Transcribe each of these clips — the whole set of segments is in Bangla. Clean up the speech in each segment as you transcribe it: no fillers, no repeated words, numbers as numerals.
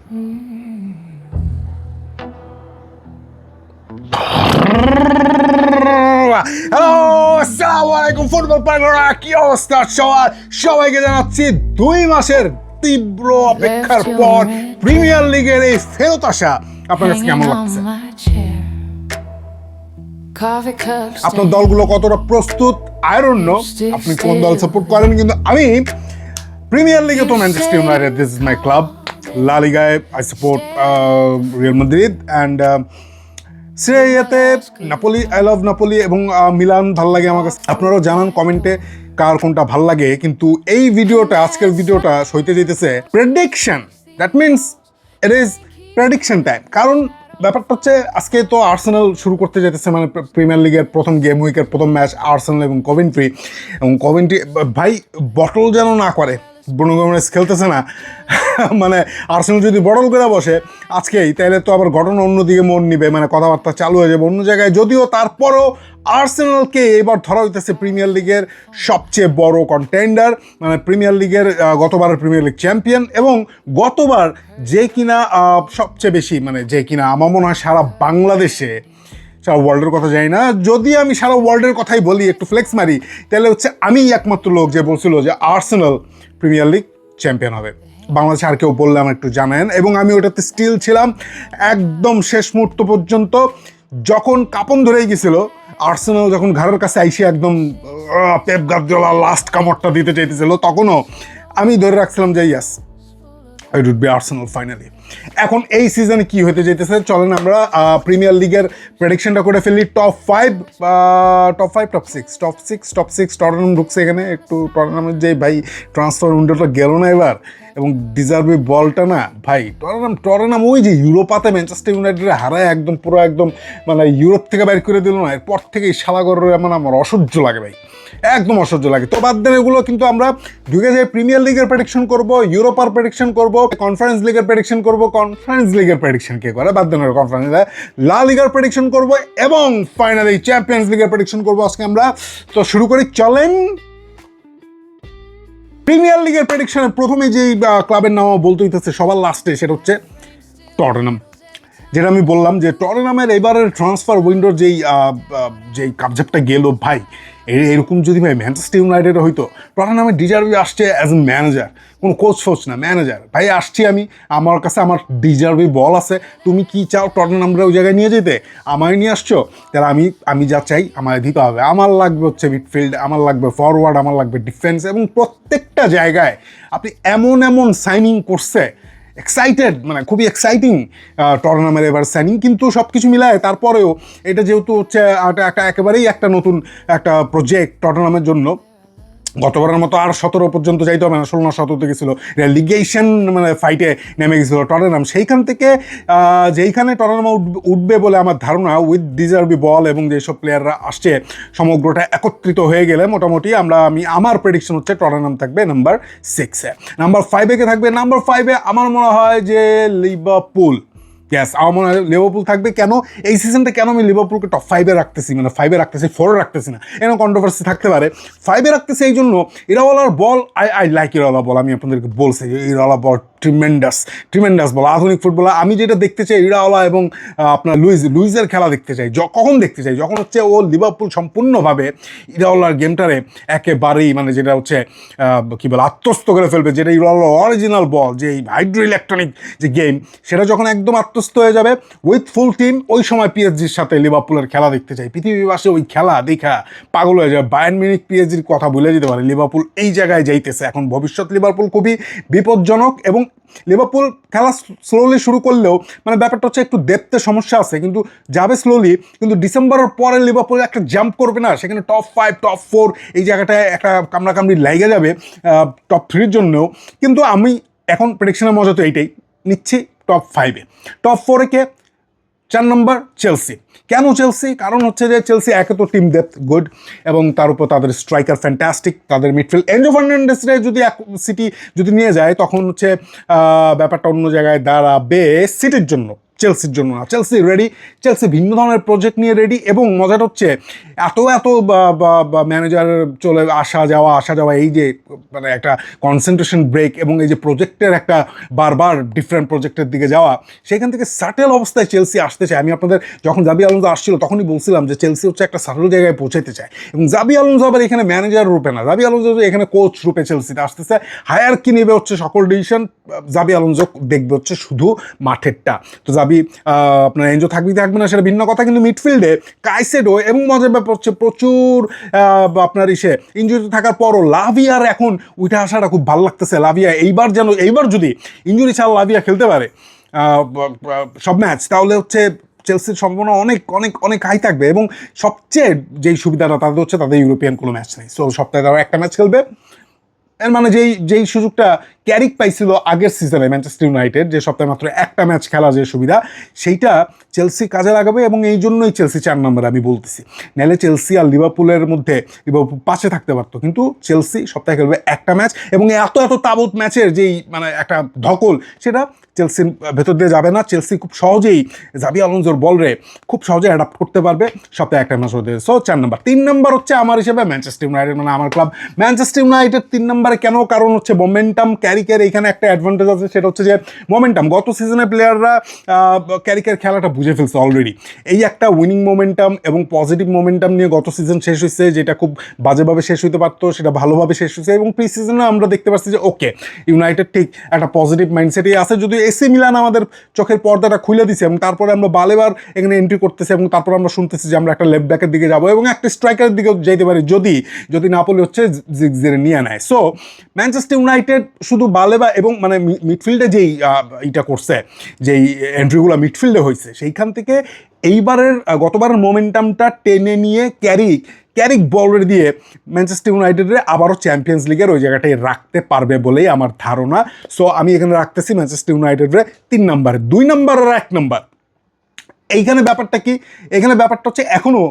হ্যালো, আসসালামু আলাইকুম ফুটবল পাগলরা, কি অবস্থা সবার? সবাইকে জানাচ্ছি 2 মাসের তীব্র অপেক্ষার পর প্রিমিয়ার লিগের এই ফেরত আসা আপনার কাছে কেমন লাগছে? আপনার দলগুলো কতটা প্রস্তুত? আই ডোন্ট নো আপনি কোন দল সাপোর্ট করেন, কিন্তু আমি প্রিমিয়ার লিগে তো Manchester United, this is my club. La লিগায় I support Real Madrid and সিরিয়াতে নাপোলি, আই লাভ নাপোলি এবং মিলান ভাল লাগে আমার কাছে। আপনারাও জানান কমেন্টে কার কোনটা ভাল লাগে। কিন্তু এই ভিডিওটা, আজকের ভিডিওটা হইতে যেতেছে prediction, that means it is prediction time. কারণ ব্যাপারটা হচ্ছে আজকে তো আর্সেনাল শুরু করতে যেতেছে, মানে প্রিমিয়ার লিগের প্রথম গেম উইকের প্রথম ম্যাচ আর্সেনাল এবং কভেন্ট্রি। এবং কভেন্ট্রি ভাই বটল যেন না করে, ব্রুনো গোমেজ খেলতেছে না মানে আর্সেনাল যদি বটল করে বসে আজকেই, তাহলে তো আবার ঘটনা অন্যদিকে মন নিবে, মানে কথাবার্তা চালু হয়ে যাবে অন্য জায়গায়। যদিও তারপরও আর্সেনালকে এবার ধরা হইতেছে প্রিমিয়ার লিগের সবচেয়ে বড় কন্টেন্ডার, মানে প্রিমিয়ার লিগের গতবারের প্রিমিয়ার লিগ চ্যাম্পিয়ন, এবং গতবার যে কিনা সবচেয়ে বেশি, মানে যে কিনা আমার মনে হয় সারা বাংলাদেশে, সারা ওয়ার্ল্ডের কথা জানি না, যদি আমি সারা ওয়ার্ল্ডের কথাই বলি, একটু ফ্লেক্স মারি, তাহলে হচ্ছে আমি একমাত্র লোক যে বলছিল যে আর্সেনাল প্রিমিয়ার লিগ চ্যাম্পিয়ন হবে। বাংলাদেশে আর কেউ বললে আমার একটু জানেন, এবং আমি ওটাতে স্টিল ছিলাম একদম শেষ মুহূর্ত পর্যন্ত। যখন কাপন ধরেই গেছিল, আর্সেনাল যখন ঘরের কাছে আইসে একদম পেপ গার্দিওলা লাস্ট কামড়টা দিতে চাইতেছিল, তখনও আমি ধরে রাখছিলাম যে yes, it would be Arsenal finally. এখন এই সিজনে কি হতে যেতেছে চলেন আমরা প্রিমিয়ার লিগের প্রেডিকশনটা করে ফেলি। Top five, top six Tottenham ঢুকছে এখানে। একটু টটেনহামের যে ভাই ট্রান্সফার উইন্ডোটা গেল না এবার, এবং ডিজার্ভি বলটা না ভাই, টটেনহাম ওই যে ইউরোপাতে ম্যানচেস্টার ইউনাইটেড হারায় একদম পুরো একদম মানে ইউরোপ থেকে বাইর করে দিল না, এরপর থেকে এই শালাগরের এমন আমার অসহ্য লাগে ভাই, একদম অসহ্য লাগে। তো বাদ দেন এগুলো, কিন্তু আমরা ঢুকে যাই প্রিমিয়ার লিগের প্রেডিকশন করব, ইউরোপার প্রেডিকশন করব, কনফারেন্স লিগের প্রেডিকশন করব। কনফারেন্স লিগের প্রেডিকশন কে করে? বাদ দেন কনফারেন্স, লা লিগার প্রেডিকশন করব, এবং ফাইনালি চ্যাম্পিয়ন্স লিগের প্রেডিকশন করব আজকে আমরা। তো শুরু করি, চলেন। প্রিমিয়ার লিগের প্রেডিকশনের প্রথমে যেই ক্লাবের নাম বলতে হইতেছে সবার লাস্টে, সেটা হচ্ছে টটেনহাম। যেটা আমি বললাম যে টটেনহামের এবারের ট্রান্সফার উইন্ডোর যেই কাবজাবটা গেল ভাই, এরকম যদি ভাই ম্যানচেস্টার ইউনাইটেড হইতো, টটেনহামের ডিজার্ভি আসছে অ্যাজ এ ম্যানেজার, কোনো কোচ ফোচ না, ম্যানেজার। ভাই আসছি আমি, আমার কাছে আমার ডিজার্ভি বল আছে, তুমি কি চাও টটেনহামরা ওই জায়গায় নিয়ে যেতে? আমায় নিয়ে আসছো, তাহলে আমি যা চাই আমায় দিতে হবে। আমার লাগবে হচ্ছে মিডফিল্ড, আমার লাগবে ফরওয়ার্ড, আমার লাগবে ডিফেন্স, এবং প্রত্যেকটা জায়গায় আপনি এমন এমন সাইনিং করছে, এক্সাইটেড, মানে খুবই এক্সাইটিং টটেনহামের এবার সাইনিং। কিন্তু সব কিছু মিলায় তারপরেও এটা যেহেতু হচ্ছে একেবারেই একটা নতুন একটা প্রজেক্ট টটেনহামের জন্য, গতবারের মতো আর 17 পর্যন্ত যাইতে হবে না, 16-17 গেছিলো, রেলিগেশন মানে ফাইটে নেমে গেছিলো টটেনহাম। সেইখান থেকে যেইখানে টটেনহাম উঠবে বলে আমার ধারণা, উইথ ডিজার্ভি বল এবং যেসব প্লেয়াররা আসছে, সমগ্রটা একত্রিত হয়ে গেলে মোটামুটি আমার প্রেডিকশন হচ্ছে টটেনহাম থাকবে নাম্বার 6-এ। নাম্বার 5-এ কে থাকবে? নাম্বার 5-এ আমার মনে হয় যে লিভারপুল। গ্যাস, আমার মনে হয় লিভারপুল থাকবে। কেন এই সিজনটা, কেন আমি লিভারপুলকে টপ 5-এ রাখতেছি, মানে 5-এ রাখতেছি, 4-এ রাখতেছি না, এন কন্ট্রোভার্সি থাকতে পারে। 5-এ রাখতেছি এই জন্য, ইরাওয়ালার বল, আই লাইক ইরাওয়ালা বল। আমি আপনাদেরকে বলছি যে ইরাওয়ালা বল ট্রিমেন্ডাস বল, আধুনিক ফুটবলার। আমি যেটা দেখতে চাই ইরাওয়ালা এবং আপনার লুইজের খেলা দেখতে চাই। কখন দেখতে চাই? যখন হচ্ছে ও লিভারপুল সম্পূর্ণভাবে ইরাওয়ালার গেমটারে একেবারেই, মানে যেটা হচ্ছে কী বলে, আত্মস্থ করে ফেলবে, যেটা ইরাওয়ালার অরিজিনাল বল, যে এই হাইড্রো ইলেকট্রনিক যে গেম, সেটা যখন একদম আত্মস্থ হয়ে যাবে উইথ ফুল টিম, ওই সময় পিএসজির সাথে লিভারপুলের খেলা দেখতে চাই। পৃথিবীবাসী ওই খেলা দেখা পাগল হয়ে যাবে। বায়ার্ন মিউনিখ পিএসজির কথা ভুলে যেতে পারে, লিভারপুল এই জায়গায় যাইতেছে এখন। ভবিষ্যৎ লিভারপুল খুবই বিপজ্জনক, এবং লিভারপুল খেলা স্লোলি শুরু করলেও, মানে ব্যাপারটা হচ্ছে একটু ডেপথে সমস্যা আছে, কিন্তু যাবে স্লোলি। কিন্তু ডিসেম্বরের পরে লিভারপুল একটা জাম্প করবে না, সেখানে টপ 5 টপ 4 এই জায়গাটায় একটা কামড়াকামড়ি লেগে যাবে টপ 3-র জন্যও। কিন্তু আমি এখন প্রেডিকশনের মজা তো এইটাই নিচ্ছি। টপ 5-এ, টপ 4-এ কে? 4 নম্বর চেলসি। কেন চেলসি? কারণ হচ্ছে যে চেলসি একে তো টিম ডেপথ গুড, এবং তার উপর তাদের স্ট্রাইকার ফ্যান্টাস্টিক, তাদের মিডফিল্ড এনজো ফার্নান্ডেসরে যদি সিটি যদি নিয়ে যায়, তখন হচ্ছে ব্যাপারটা অন্য জায়গায় দাঁড়াবে সিটির জন্য। চেলসির জন্য না। চেলসি রেডি, চেলসি ভিন্ন ধরনের প্রজেক্ট নিয়ে রেডি, এবং মজাটা হচ্ছে এত ম্যানেজার চলে আসা যাওয়া এই যে মানে একটা কনসেন্ট্রেশন ব্রেক এবং এই যে প্রজেক্টের একটা বারবার ডিফারেন্ট প্রজেক্টের দিকে যাওয়া, সেখান থেকে সাটেল অবস্থায় চেলসি আসতে চায়। আমি আপনাদের যখন জাবি আলোনসো আসছিল তখনই বলছিলাম যে চেলসি হচ্ছে একটা সাটেল জায়গায় পৌঁছাতে চায়, এবং জাবি আলোনসো আবার এখানে ম্যানেজার রূপে না, জাবি আলোনসো এখানে কোচ রূপে চেলসিতে আসতেছে। হায়ার কি নেবে হচ্ছে সকল ডিসিশন, জাবি আলোনসো দেখবে হচ্ছে শুধু মাঠেরটা। তো জাবি আপনার এনজো থাকবে না সেটা ভিন্ন কথা, কিন্তু মিডফিল্ডে কাইসেডো, এবং মজার ব্যাপার হচ্ছে প্রচুর আপনার ইঞ্জুরি থাকার পরও লাভিয়ার এখন উঠে আসাটা খুব ভালো লাগতেছে। লাভিয়া এইবার যদি ইঞ্জুরি ছাড়া লাভিয়া খেলতে পারে সব ম্যাচ, তাহলে হচ্ছে চেলসির সম্ভাবনা অনেক অনেক অনেক হাই থাকবে। এবং সবচেয়ে যেই সুবিধাটা তাদের হচ্ছে তাদের ইউরোপিয়ান কোনো ম্যাচ নেই, সো সপ্তাহে তারা একটা ম্যাচ খেলবে। এর মানে যেই সুযোগটা ক্যারিক পাইছিল আগের সিজনে ম্যানচেস্টার ইউনাইটেড, যে সপ্তাহে মাত্র একটা ম্যাচ খেলা যে সুবিধা, সেইটা চেলসি কাজে লাগাবে, এবং এই জন্যই চেলসি 4 নম্বরে আমি বলতেছি। নাহলে চেলসি আর লিভারপুলের মধ্যে লিভারপুল পাশে থাকতে পারতো, কিন্তু চেলসি সপ্তাহে খেলবে একটা ম্যাচ, এবং এত তাবৎ ম্যাচের যেই মানে একটা ধকল, সেটা চেলসির ভেতর দিয়ে যাবে না। চেলসি খুব সহজেই জাবি আলোনসোর বলরে খুব সহজে অ্যাডাপ্ট করতে পারবে সপ্তাহে একটা ম্যাচ হতে। সো 4 নম্বর। 3 নম্বর হচ্ছে আমার হিসেবে ম্যানচেস্টার ইউনাইটেড, মানে আমার ক্লাব ম্যানচেস্টার ইউনাইটেড 3 নম্বরে কেন? কারণ হচ্ছে মোমেন্টাম। ক্যারিকের এখানে একটা অ্যাডভান্টেজ আছে, সেটা হচ্ছে যে মোমেন্টাম। গত সিজনে প্লেয়াররা ক্যারিকের খেলাটা বুঝে ফেলছে অলরেডি। এই একটা উইনিং মোমেন্টাম এবং পজিটিভ মোমেন্টাম নিয়ে গত সিজন শেষ হয়েছে, যেটা খুব বাজেভাবে শেষ হইতে পারতো সেটা ভালোভাবে শেষ হয়েছে, এবং প্রি সিজনে আমরা দেখতে পাচ্ছি যে ওকে ইউনাইটেড ঠিক একটা পজিটিভ মাইন্ডসেটই আছে। যদি এসি মিলান আমাদের চোখের পর্দাটা খুলে দিছে, এবং তারপরে আমরা বালেবার এখানে এন্ট্রি করতেছি, এবং তারপর আমরা শুনতেছি যে আমরা একটা লেফট ব্যাকের দিকে যাবো এবং একটা স্ট্রাইকারের দিকেও যেতে পারি, যদি নাপোলি হচ্ছে জিগজিরে নিয়ে নেয়। সো ম্যানচেস্টার ইউনাইটেড শুধু বালেবা এবং মানে মিডফিল্ডে যেই ইটা করছে, যেই এন্ট্রিগুলো মিডফিল্ডে হয়েছে, সেইখান থেকে গতবারের মোমেন্টামটা টেনে নিয়ে ক্যারিক বলের দিয়ে ম্যানচেস্টার ইউনাইটেডে আবারও চ্যাম্পিয়ন্স লিগের ওই জায়গাটায় রাখতে পারবে বলেই আমার ধারণা। সো আমি এখানে রাখতেছি ম্যানচেস্টার ইউনাইটেডে 3 নম্বরে। 2 নম্বর আর 1 নম্বর, এইখানে ব্যাপারটা কি? এখানে ব্যাপারটা হচ্ছে এখনও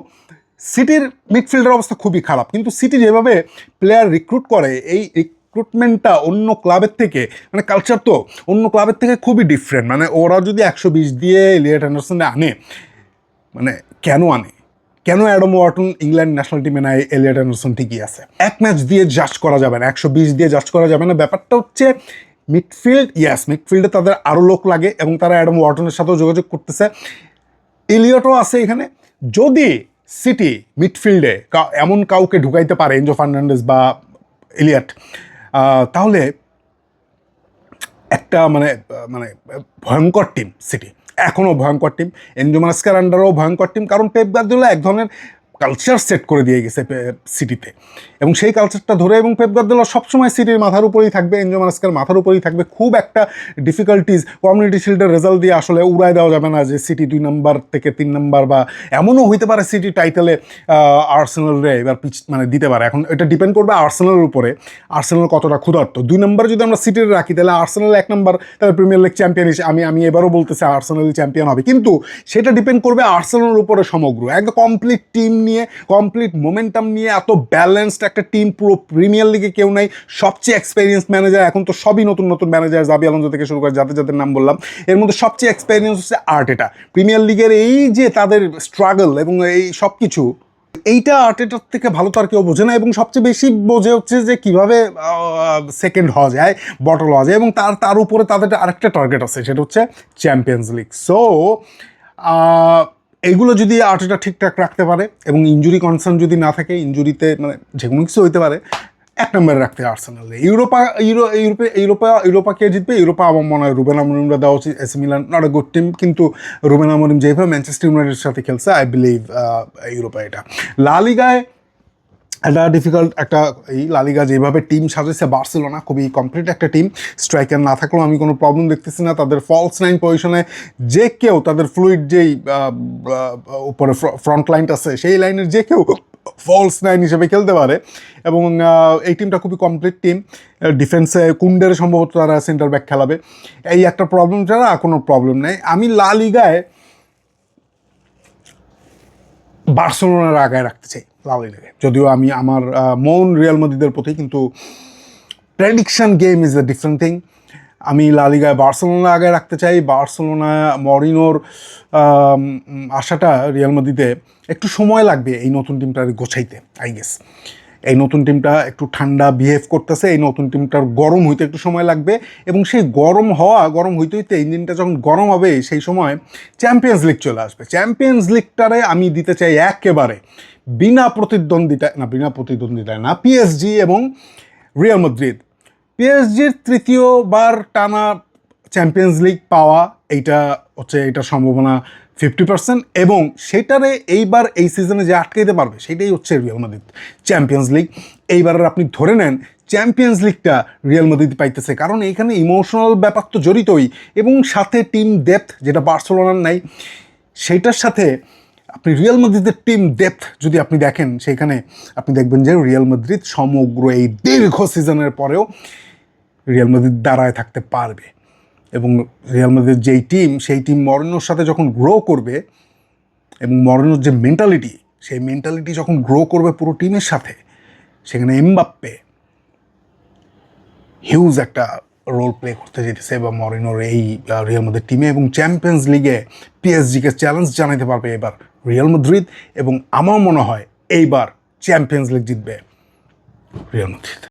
সিটির মিডফিল্ডের অবস্থা খুবই খারাপ, কিন্তু সিটি যেভাবে প্লেয়ার রিক্রুট করে, এই রিক্রুটমেন্টটা অন্য ক্লাবের থেকে, মানে কালচার তো অন্য ক্লাবের থেকে খুবই ডিফারেন্ট। মানে ওরা যদি 120 দিয়ে এলিয়ট অ্যান্ডারসনে আনে, মানে কেন অ্যাডাম ওয়াটন ইংল্যান্ড ন্যাশনাল টিমে নাই, এলিয়ট অ্যান্ডারসন ঠিকই আছে। এক ম্যাচ দিয়ে জাজ করা যাবে না, 120 দিয়ে জাজ করা যাবে না। ব্যাপারটা হচ্ছে মিডফিল্ডে তাদের আরও লোক লাগে, এবং তারা অ্যাডাম ওয়াটনের সাথেও যোগাযোগ করতেছে। এলিয়টও আছে এখানে। যদি সিটি মিডফিল্ডে এমন কাউকে ঢুকাইতে পারে, এনজো ফার্নান্ডেজ বা এলিয়ট, তাহলে একটা মানে ভয়ঙ্কর টিম সিটি, এখনও ভয়ঙ্কর টিম। এনজো মারেস্কার আন্ডারও ভয়ঙ্কর টিম, কারণ পেপ গার্দিওলা এক ধরনের কালচার সেট করে দিয়ে গেছে সিটিতে, এবং সেই কালচারটা ধরে, এবং পেপ গার্দিওলা সবসময় সিটির মাথার উপরেই থাকবে, এনজো মারেস্কার মাথার উপরেই থাকবে। খুব একটা ডিফিকাল্টিজ কমিউনিটি শিল্ডের রেজাল্ট দিয়ে আসলে উড়ায় দেওয়া যাবে না যে সিটি 2 নম্বর থেকে 3 নম্বর, বা এমনও হইতে পারে সিটি টাইটেলে আর্সেনালরে এবার মানে দিতে পারে। এখন এটা ডিপেন্ড করবে আর্সেনালের উপরে, আর্সেনাল কতটা ক্ষুধার্ত। 2 নম্বরে যদি আমরা সিটির রাখি, তাহলে আর্সেনাল 1 নম্বর, তাহলে প্রিমিয়ার লিগ চ্যাম্পিয়ন হিসেবে আমি এবারও বলতেছি আর্সেনাল চ্যাম্পিয়ন হবে, কিন্তু সেটা ডিপেন্ড করবে আর্সেনালের উপরে সমগ্র একদম কমপ্লিট টিম নিয়ে, কমপ্লিট মোমেন্টাম নিয়ে। এত ব্যালেন্সড একটা টিম পুরো প্রিমিয়ার লিগে কেউ নাই। সবচেয়ে এক্সপেরিয়েন্স ম্যানেজার, এখন তো সবই নতুন ম্যানেজার, জাবি আলোনসো থেকে শুরু করে যাদের নাম বললাম, এর মধ্যে সবচেয়ে এক্সপেরিয়েন্স হচ্ছে আর্টেটা। প্রিমিয়ার লিগের এই যে তাদের স্ট্রাগল এবং এই সব কিছু, এইটা আর্টেটার থেকে ভালো তো আর কেউ বোঝে না, এবং সবচেয়ে বেশি বোঝে হচ্ছে যে কীভাবে সেকেন্ড হওয়া যায়, বটল হওয়া যায়, এবং তার উপরে তাদের আরেকটা টার্গেট আছে, সেটা হচ্ছে চ্যাম্পিয়ন্স লিগ। সো এইগুলো যদি আর্টেটা ঠিকঠাক রাখতে পারে, এবং ইঞ্জুরি কনসার্ন যদি না থাকে, ইঞ্জুরিতে মানে যে কোনো কিছু হইতে পারে, 1 নম্বরে রাখতে আর্সেনাল। ইউরোপা কে জিতবে? ইউরোপা আমার মনে হয় রুবেন আমরিমরা দেওয়া উচিত। AC Milan not a good team, কিন্তু রুবেন আমরিম যেভাবে ম্যানচেস্টার ইউনাইটেডের সাথে খেলছে, আই বিলিভ ইউরোপা এটা। লা লিগায় একটা ডিফিকাল্ট লা লিগা যেভাবে টিম সাজাইছে বার্সেলোনা, খুবই কমপ্লিট একটা টিম। স্ট্রাইকার না থাকলেও আমি কোনো প্রবলেম দেখতেছি না। তাদের ফলস 9 পজিশনে যে কেউ, তাদের ফ্লুইড যেই উপরে ফ্রন্ট লাইনটা আছে, সেই লাইনের যে কেউ ফলস 9 হিসেবে খেলতে পারে, এবং এই টিমটা খুবই কমপ্লিট টিম। ডিফেন্সে কুন্ডের সম্ভবত তারা সেন্টার ব্যাক খেলাবে। এই একটা প্রবলেম ছাড়া কোনো প্রবলেম নেই। আমি লা লিগায় বার্সেলোনার আগায় রাখতে চাই লা লিগায়, যদিও আমি আমার মন রিয়াল মাদ্রিদের প্রতি, কিন্তু prediction game is a different thing. আমি লা লিগায় বার্সেলোনা আগে রাখতে চাই। বার্সেলোনা মরিনোর আশাটা রিয়াল মাদ্রিদে একটু সময় লাগবে এই নতুন টিমটার গোছাইতে, আই গেস। এই নতুন টিমটা একটু ঠান্ডা বিহেভ করতেছে, এই নতুন টিমটার গরম হইতে একটু সময় লাগবে, এবং সেই গরম হইতে হইতে ইঞ্জিনটা যখন গরম হবে সেই সময় চ্যাম্পিয়ন্স লিগ চলে আসবে। চ্যাম্পিয়ন্স লিগটারে আমি দিতে চাই একেবারে বিনা প্রতিদ্বন্দ্বিতায় না পিএসজি এবং রিয়াল মাদ্রিদ। পিএসজির তৃতীয়বার টানা চ্যাম্পিয়ন্স লিগ পাওয়া, এইটা হচ্ছে এটার সম্ভাবনা 50%, এবং সেটারে এইবার এই সিজনে যে আটকাইতে পারবে সেটাই হচ্ছে রিয়াল মাদ্রিদ। চ্যাম্পিয়ন্স লিগ এইবারের আপনি ধরে নেন চ্যাম্পিয়ন্স লিগটা রিয়াল মাদ্রিদ পাইতেছে, কারণ এইখানে ইমোশনাল ব্যাপার তো জড়িতই, এবং সাথে টিম ডেপথ যেটা বার্সেলোনার নাই, সেইটার সাথে আপনি রিয়াল মাদ্রিদের টিম ডেপথ যদি আপনি দেখেন, সেইখানে আপনি দেখবেন যে রিয়াল মাদ্রিদ সমগ্র এই দীর্ঘ সিজনের পরেও রিয়াল মাদ্রিদ দাঁড়ায় থাকতে পারবে। এবং রিয়াল মাদ্রিদ যেই টিম, সেই টিম মরিনোর সাথে যখন গ্রো করবে, এবং মরিনোর যে মেন্টালিটি, সেই মেন্টালিটি যখন গ্রো করবে পুরো টিমের সাথে, সেখানে এমবাপ্পে হিউজ একটা রোল প্লে করতে যেতেছে বা মরিনোর এই রিয়াল মাদ্রিদ টিমে, এবং চ্যাম্পিয়ন্স লিগে পিএসজিকে চ্যালেঞ্জ জানাতে পারবে এবার রিয়াল মাদ্রিদ, এবং আমার মনে হয় এইবার চ্যাম্পিয়ন্স লিগ জিতবে রিয়াল মাদ্রিদ।